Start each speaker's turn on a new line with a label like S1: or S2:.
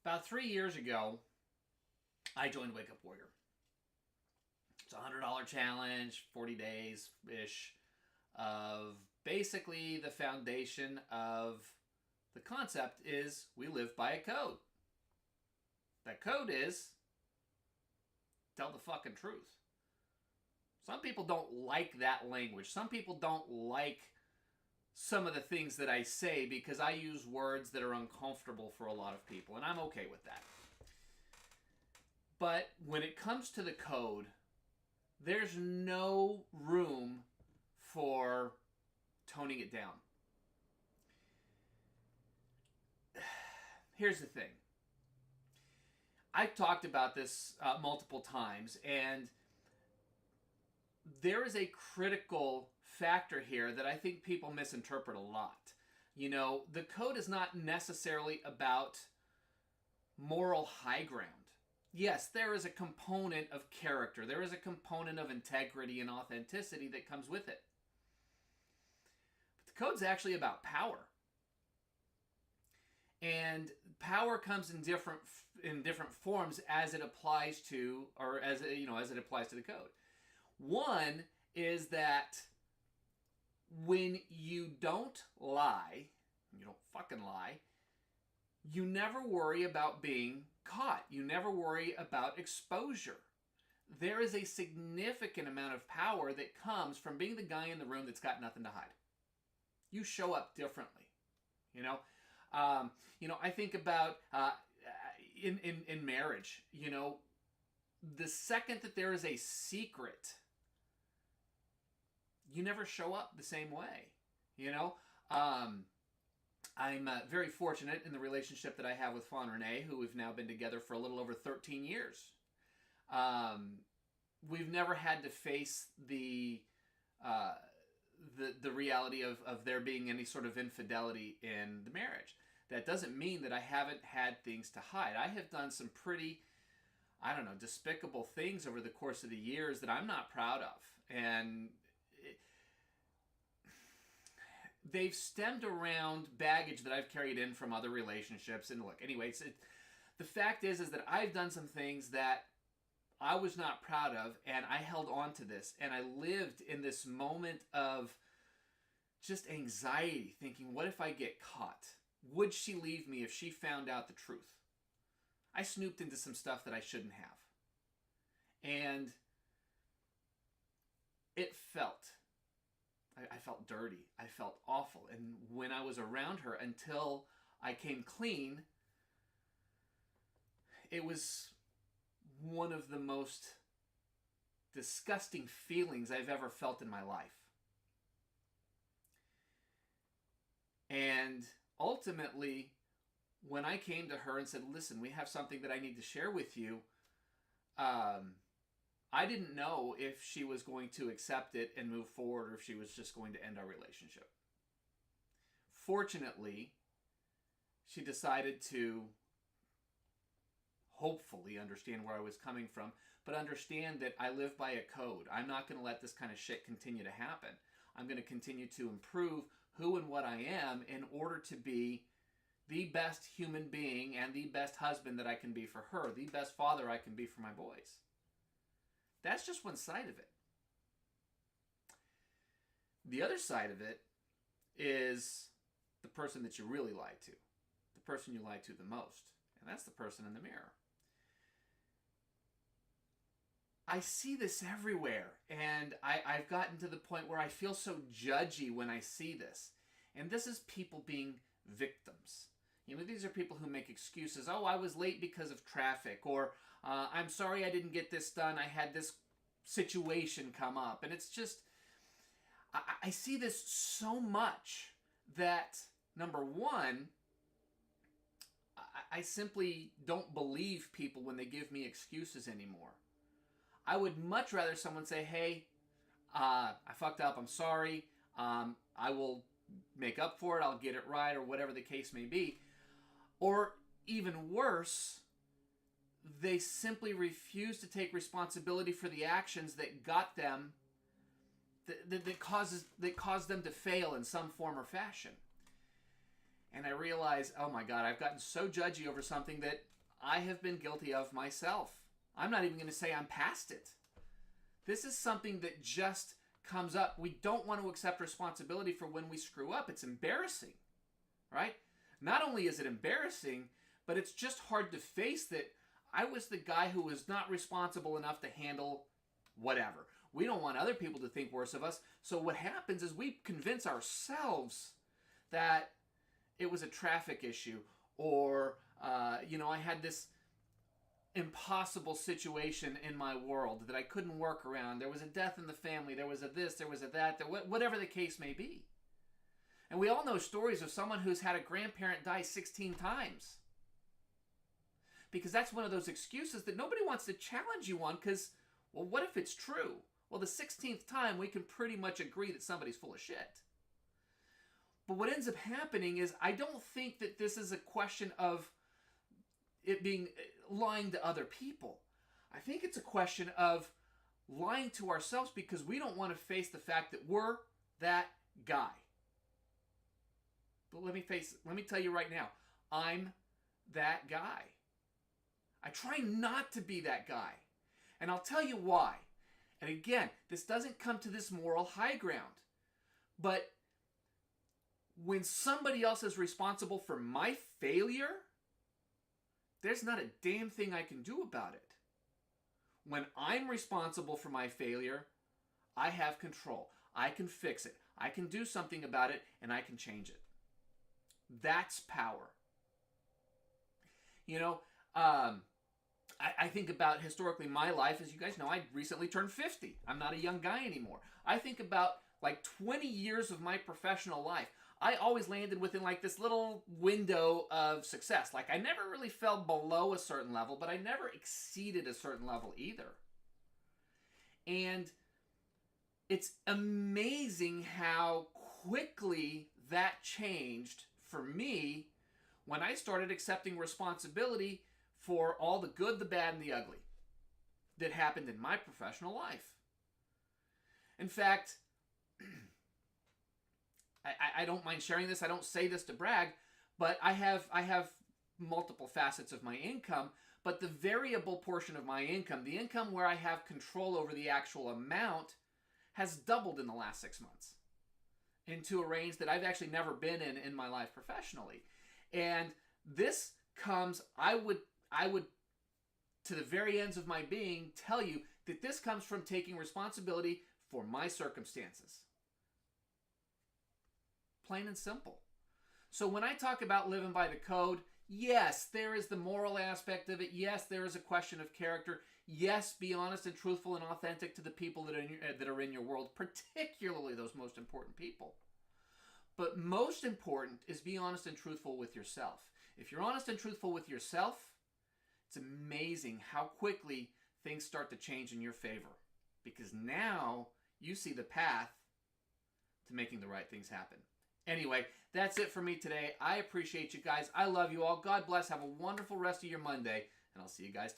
S1: About 3 years ago, I joined Wake Up Warrior. It's a $100 challenge, 40 days ish, of basically the foundation of the concept is we live by a code. That code is tell the fucking truth. Some people don't like that language. Some people don't like some of the things that I say because I use words that are uncomfortable for a lot of people, and I'm okay with that. But when it comes to the code, there's no room for toning it down. Here's the thing. I've talked about this multiple times, and there is a critical factor here that I think people misinterpret a lot. You know, the code is not necessarily about moral high ground. Yes, there is a component of character. There is a component of integrity and authenticity that comes with it. But the code's actually about power. And power comes in different forms as it applies to, or as it applies to the code. One is that when you don't lie, you don't fucking lie, you never worry about being caught. You never worry about exposure. There is a significant amount of power that comes from being the guy in the room that's got nothing to hide. You show up differently, you know. I think about in marriage. You know, the second that there is a secret, you never show up the same way. You know, I'm very fortunate in the relationship that I have with Fawn Renee, who we've now been together for a little over 13 years. We've never had to face the reality of there being any sort of infidelity in the marriage. That doesn't mean that I haven't had things to hide. I have done some pretty, despicable things over the course of the years that I'm not proud of. And they've stemmed around baggage that I've carried in from other relationships. And look, anyways, the fact is that I've done some things that I was not proud of, and I held on to this, and I lived in this moment of just anxiety, thinking, what if I get caught? Would she leave me if she found out the truth? I snooped into some stuff that I shouldn't have. And it I felt dirty. I felt awful. And when I was around her until I came clean, it was one of the most disgusting feelings I've ever felt in my life. And ultimately, when I came to her and said, listen, we have something that I need to share with you, I didn't know if she was going to accept it and move forward or if she was just going to end our relationship. Fortunately, she decided to hopefully understand where I was coming from, but understand that I live by a code. I'm not going to let this kind of shit continue to happen. I'm going to continue to improve who and what I am in order to be the best human being and the best husband that I can be for her, the best father I can be for my boys. That's just one side of it. The other side of it is the person that you really lie to, the person you lie to the most, and that's the person in the mirror. I see this everywhere, and I've gotten to the point where I feel so judgy when I see this. And this is people being victims. You know, these are people who make excuses. Oh, I was late because of traffic, or I'm sorry I didn't get this done. I had this situation come up. And it's just, I see this so much that, number one, I simply don't believe people when they give me excuses anymore. I would much rather someone say, hey, I fucked up, I'm sorry, I will make up for it, I'll get it right, or whatever the case may be. Or even worse, they simply refuse to take responsibility for the actions that got them, that caused them to fail in some form or fashion. And I realize, oh my God, I've gotten so judgy over something that I have been guilty of myself. I'm not even going to say I'm past it. This is something that just comes up. We don't want to accept responsibility for when we screw up. It's embarrassing, right? Not only is it embarrassing, but it's just hard to face that I was the guy who was not responsible enough to handle whatever. We don't want other people to think worse of us. So what happens is we convince ourselves that it was a traffic issue, or, I had this impossible situation in my world that I couldn't work around. There was a death in the family. There was a this, there was a that, whatever the case may be. And we all know stories of someone who's had a grandparent die 16 times. Because that's one of those excuses that nobody wants to challenge you on, because, well, what if it's true? Well, the 16th time, we can pretty much agree that somebody's full of shit. But what ends up happening is I don't think that this is a question of it being lying to other people. I think it's a question of lying to ourselves because we don't want to face the fact that we're that guy. But let me tell you right now, I'm that guy. I try not to be that guy. And I'll tell you why. And again, this doesn't come to this moral high ground. But when somebody else is responsible for my failure, there's not a damn thing I can do about it. When I'm responsible for my failure, I have control. I can fix it. I can do something about it, and I can change it. That's power. I think about historically my life. As you guys know, I recently turned 50. I'm not a young guy anymore. I think about like 20 years of my professional life. I always landed within like this little window of success. Like I never really fell below a certain level, but I never exceeded a certain level either. And it's amazing how quickly that changed for me when I started accepting responsibility for all the good, the bad, and the ugly that happened in my professional life. In fact, I don't mind sharing this. I don't say this to brag, but I have multiple facets of my income, but the variable portion of my income, the income where I have control over the actual amount, has doubled in the last 6 months into a range that I've actually never been in my life professionally. And this comes, I would, to the very ends of my being, tell you that this comes from taking responsibility for my circumstances. Plain and simple. So when I talk about living by the code, yes, there is the moral aspect of it. Yes, there is a question of character. Yes, be honest and truthful and authentic to the people that are in your world, particularly those most important people. But most important is be honest and truthful with yourself. If you're honest and truthful with yourself, it's amazing how quickly things start to change in your favor. Because now you see the path to making the right things happen. Anyway, that's it for me today. I appreciate you guys. I love you all. God bless. Have a wonderful rest of your Monday, and I'll see you guys tomorrow.